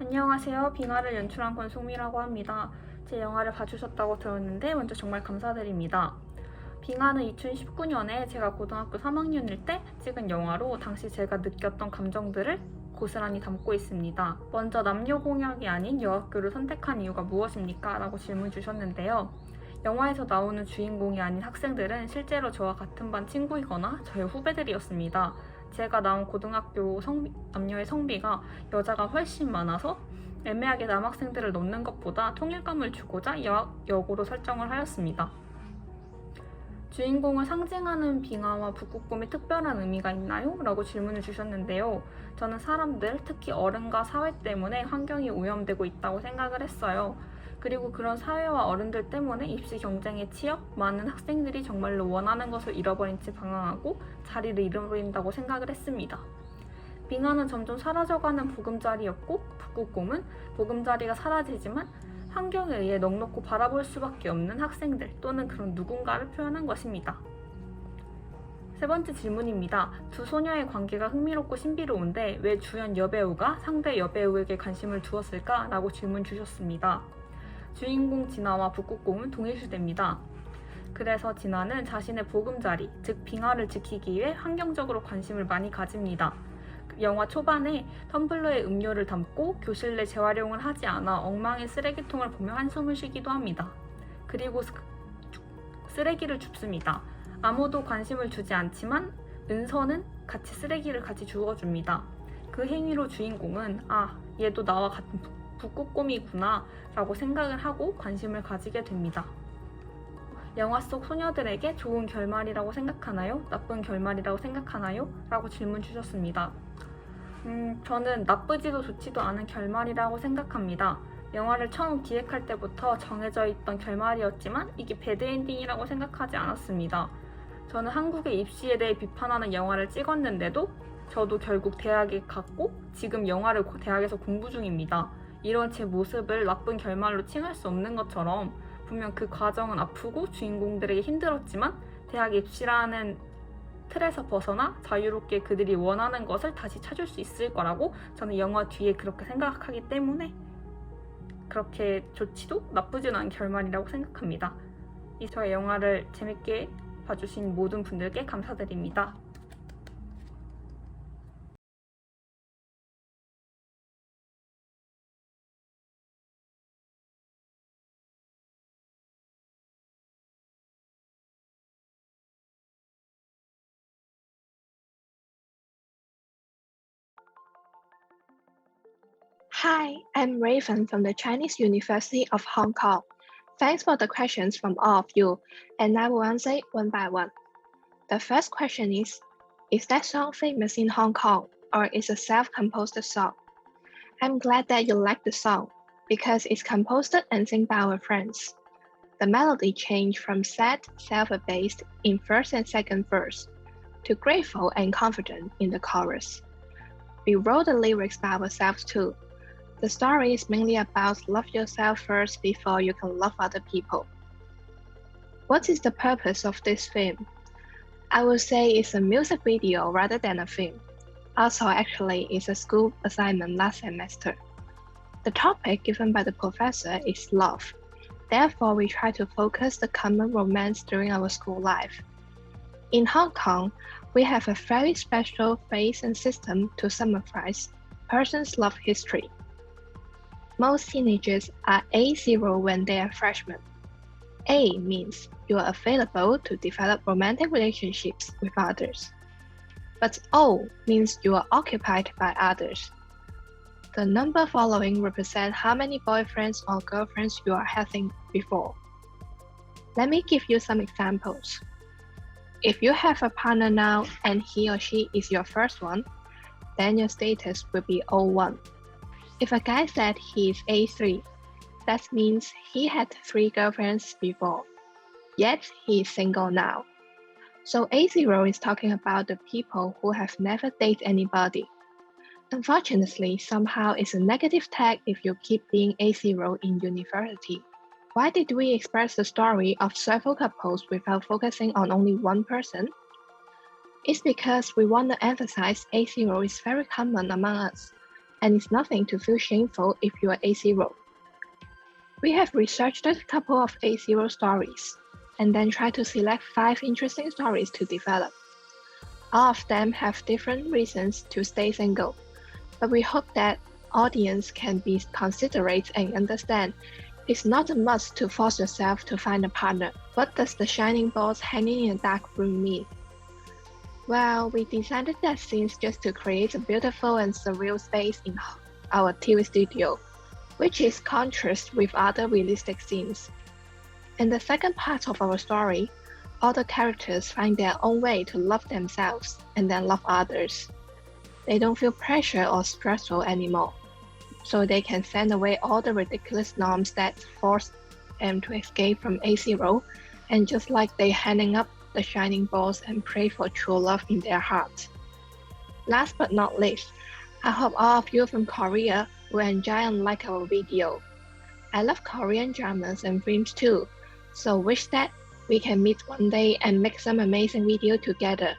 안녕하세요. 빙하를 연출한 권송미라고 합니다. 제 영화를 봐주셨다고 들었는데 먼저 정말 감사드립니다. 빙하는 2019년에 제가 고등학교 3학년일 때 찍은 영화로 당시 제가 느꼈던 감정들을 고스란히 담고 있습니다. 먼저 남녀 공학이 아닌 여학교를 선택한 이유가 무엇입니까? 라고 질문 주셨는데요. 영화에서 나오는 주인공이 아닌 학생들은 실제로 저와 같은 반 친구이거나 저의 후배들이었습니다. 제가 나온 고등학교 남녀의 성비가 여자가 훨씬 많아서 애매하게 남학생들을 넣는 것보다 통일감을 주고자 여고로 설정을 하였습니다. 주인공을 상징하는 빙하와 북극곰이 특별한 의미가 있나요? 라고 질문을 주셨는데요. 저는 사람들, 특히 어른과 사회 때문에 환경이 오염되고 있다고 생각을 했어요. 그리고 그런 사회와 어른들 때문에 입시 경쟁에 치여 많은 학생들이 정말로 원하는 것을 잃어버린 채 방황하고 자리를 잃어버린다고 생각을 했습니다. 빙하는 점점 사라져가는 보금자리였고 북극곰은 보금자리가 사라지지만 환경에 의해 넋놓고 바라볼 수밖에 없는 학생들 또는 그런 누군가를 표현한 것입니다. 세 번째 질문입니다. 두 소녀의 관계가 흥미롭고 신비로운데 왜 주연 여배우가 상대 여배우에게 관심을 두었을까? 라고 질문 주셨습니다. 주인공 진아와 북극곰은 동일시대입니다. 그래서 진아는 자신의 보금자리, 즉 빙하를 지키기 위해 환경적으로 관심을 많이 가집니다. 영화 초반에 텀블러에 음료를 담고 교실 내 재활용을 하지 않아 엉망인 쓰레기통을 보며 한숨을 쉬기도 합니다. 그리고 쓰레기를 줍습니다. 아무도 관심을 주지 않지만 은서는 같이 쓰레기를 같이 주워줍니다. 그 행위로 주인공은 얘도 나와 같은 북극곰이구나 라고 생각을 하고 관심을 가지게 됩니다. 영화 속 소녀들에게 좋은 결말이라고 생각하나요? 나쁜 결말이라고 생각하나요? 라고 질문 주셨습니다. 저는 나쁘지도 좋지도 않은 결말이라고 생각합니다. 영화를 처음 기획할 때부터 정해져 있던 결말이었지만 이게 배드엔딩이라고 생각하지 않았습니다. 저는 한국의 입시에 대해 비판하는 영화를 찍었는데도 저도 결국 대학에 갔고 지금 영화를 대학에서 공부 중입니다. 이런 제 모습을 나쁜 결말로 칭할 수 없는 것처럼 분명 그 과정은 아프고 주인공들에게 힘들었지만 대학 입시라는 틀에서 벗어나 자유롭게 그들이 원하는 것을 다시 찾을 수 있을 거라고 저는 영화 뒤에 그렇게 생각하기 때문에 그렇게 좋지도 나쁘지도 않은 결말이라고 생각합니다. 저의 영화를 재밌게 봐주신 모든 분들께 감사드립니다. Hi, I'm Raven from the Chinese University of Hong Kong. Thanks for the questions from all of you, and I will answer it one by one. The first question is that song famous in Hong Kong, or is a self-composed song? I'm glad that you like the song, because it's composed and sung by our friends. The melody changed from sad, self-abased in first and second verse, to grateful and confident in the chorus. We wrote the lyrics by ourselves too. The story is mainly about love yourself first before you can love other people. What is the purpose of this film? I would say it's a music video rather than a film. Also, actually, it's a school assignment last semester. The topic given by the professor is love. Therefore, we try to focus the common romance during our school life. In Hong Kong, we have a very special phrase and system to summarize person's love history. Most teenagers are A0 when they are freshmen. A means you are available to develop romantic relationships with others. But O means you are occupied by others. The number following represent how many boyfriends or girlfriends you are having before. Let me give you some examples. If you have a partner now and he or she is your first one, then your status will be O1. If a guy said he is A3, that means he had 3 girlfriends before, yet he is single now. So A0 is talking about the people who have never dated anybody. Unfortunately, somehow it's a negative tag if you keep being A0 in university. Why did we express the story of several couples without focusing on only one person? It's because we want to emphasize A0 is very common among us. and it's nothing to feel shameful if you are A0. We have researched a couple of A0 stories, and then tried to select 5 interesting stories to develop. All of them have different reasons to stay single, but we hope that audience can be considerate and understand it's not a must to force yourself to find a partner. What does the shining balls hanging in a dark room mean? Well, we designed that scenes just to create a beautiful and surreal space in our TV studio, which is contrast with other realistic scenes. In the second part of our story, all the characters find their own way to love themselves and then love others. They don't feel pressure or stressful anymore, so they can send away all the ridiculous norms that force them to escape from A0, and just like they handing up the shining balls and pray for true love in their heart. Last but not least, I hope all of you from Korea will enjoy and like our video. I love Korean dramas and films too, so wish that we can meet one day and make some amazing video together.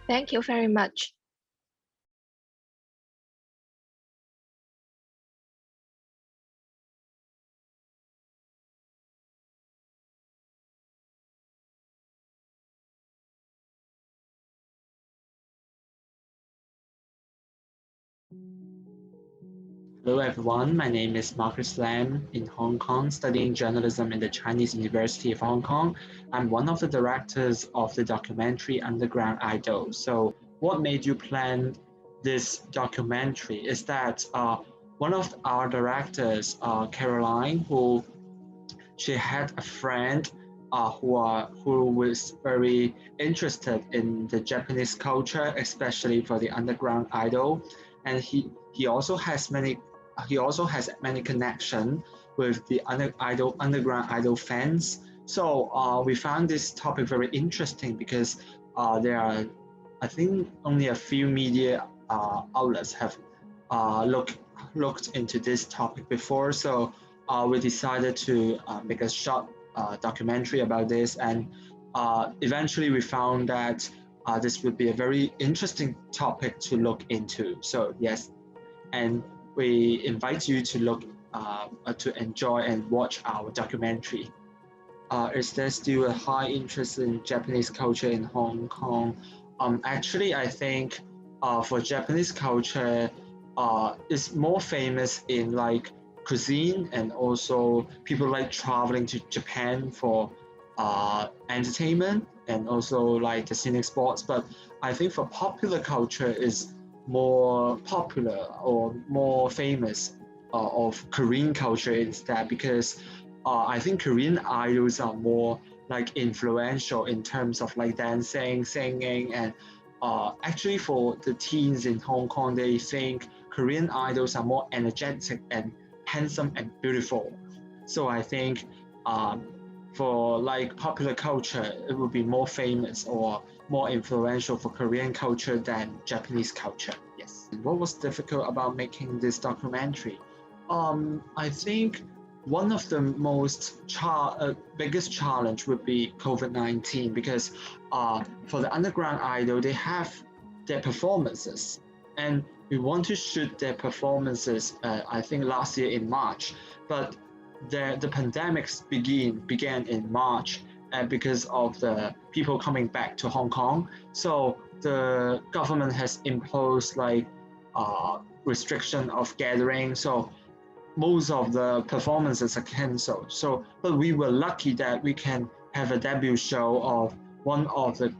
Thank you very much. Hello everyone, my name is Marcus Lam in Hong Kong, studying journalism in the Chinese University of Hong Kong. I'm one of the directors of the documentary Underground Idol. So what made you plan this documentary is that one of our directors, Caroline, she had a friend who was very interested in the Japanese culture, especially for the Underground Idol, and he also has many connection with the Underground Idol fans. So we found this topic very interesting because there are, I think, only a few media outlets have looked into this topic before. So we decided to make a short documentary about this, and eventually we found that this would be a very interesting topic to look into. So yes, and we invite you to to enjoy and watch our documentary. Is there still a high interest in Japanese culture in Hong Kong? Actually, I think for Japanese culture, it's more famous in like cuisine, and also people like traveling to Japan for entertainment and also like the scenic sports. But I think for popular culture is more popular or more famous of Korean culture instead, because I think Korean idols are more like influential in terms of like dancing, singing, and actually for the teens in Hong Kong, they think Korean idols are more energetic and handsome and beautiful. So I think for like popular culture, it would be more famous or more influential for Korean culture than Japanese culture. Yes. What was difficult about making this documentary? I think one of the biggest challenge would be COVID-19, because for the Underground Idol, they have their performances, and we want to shoot their performances. I think last year in March, but the pandemics began in March, and because of the people coming back to Hong Kong, so the government has imposed like restriction of gathering. So most of the performances are cancelled. So, but we were lucky that we can have a debut show of one of the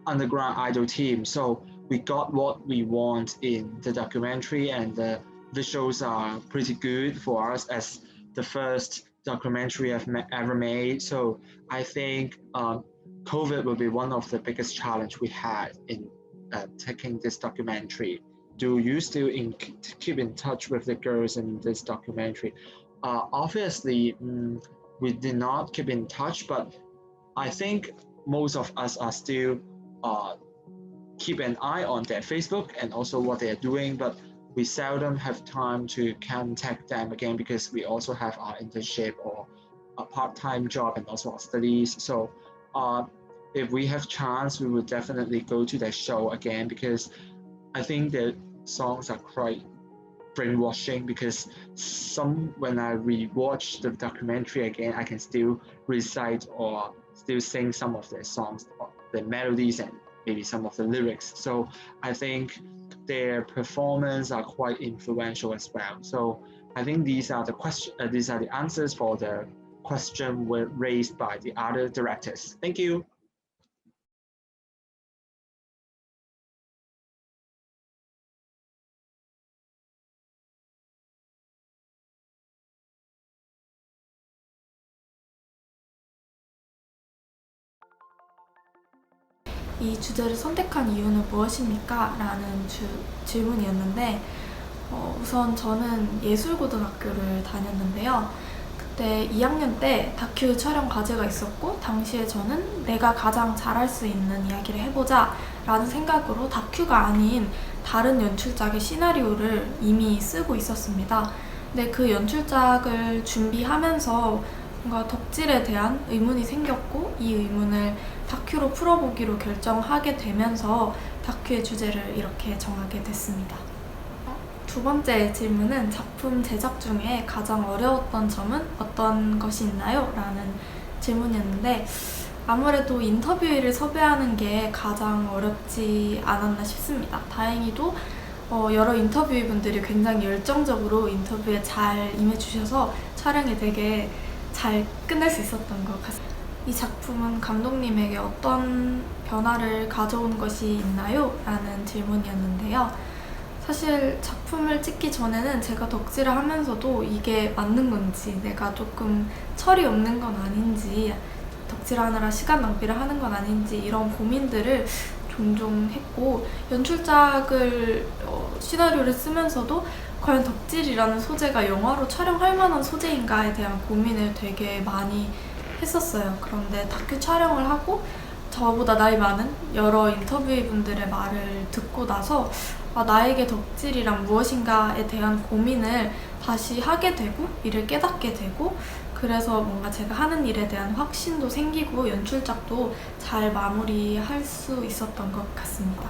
Underground Idol team. So we got what we want in the documentary, and the visuals are pretty good for us as the first documentary I've ever made. So I think COVID will be one of the biggest challenge we had in taking this documentary. Do you still keep in touch with the girls in this documentary? Obviously, we did not keep in touch, but I think most of us are still keep an eye on their Facebook and also what they are doing, but we seldom have time to contact them again because we also have our internship or a part-time job and also our studies. So if we have chance, we will definitely go to their show again, because I think their songs are quite brainwashing, because when I rewatch the documentary again, I can still recite or still sing some of their songs, the melodies, and maybe some of the lyrics. So I think their performance are quite influential as well. So I think these are the answers for the question were raised by the other directors. Thank you. 이 주제를 선택한 이유는 무엇입니까? 라는 질문이었는데 우선 저는 예술고등학교를 다녔는데요. 그때 2학년 때 다큐 촬영 과제가 있었고 당시에 저는 내가 가장 잘할 수 있는 이야기를 해보자 라는 생각으로 다큐가 아닌 다른 연출작의 시나리오를 이미 쓰고 있었습니다. 근데 그 연출작을 준비하면서 뭔가 덕질에 대한 의문이 생겼고 이 의문을 다큐로 풀어보기로 결정하게 되면서 다큐의 주제를 이렇게 정하게 됐습니다. 두 번째 질문은 작품 제작 중에 가장 어려웠던 점은 어떤 것이 있나요? 라는 질문이었는데 아무래도 인터뷰를 섭외하는 게 가장 어렵지 않았나 싶습니다. 다행히도 여러 인터뷰분들이 굉장히 열정적으로 인터뷰에 잘 임해주셔서 촬영이 되게 잘 끝낼 수 있었던 것 같습니다. 이 작품은 감독님에게 어떤 변화를 가져온 것이 있나요? 라는 질문이었는데요. 사실 작품을 찍기 전에는 제가 덕질을 하면서도 이게 맞는 건지, 내가 조금 철이 없는 건 아닌지, 덕질하느라 시간 낭비를 하는 건 아닌지 이런 고민들을 종종 했고, 연출작을 시나리오를 쓰면서도 과연 덕질이라는 소재가 영화로 촬영할 만한 소재인가에 대한 고민을 되게 많이 했었어요. 그런데 다큐 촬영을 하고 저보다 나이 많은 여러 인터뷰이분들의 말을 듣고 나서 나에게 덕질이란 무엇인가에 대한 고민을 다시 하게 되고 이를 깨닫게 되고, 그래서 뭔가 제가 하는 일에 대한 확신도 생기고 연출작도 잘 마무리할 수 있었던 것 같습니다.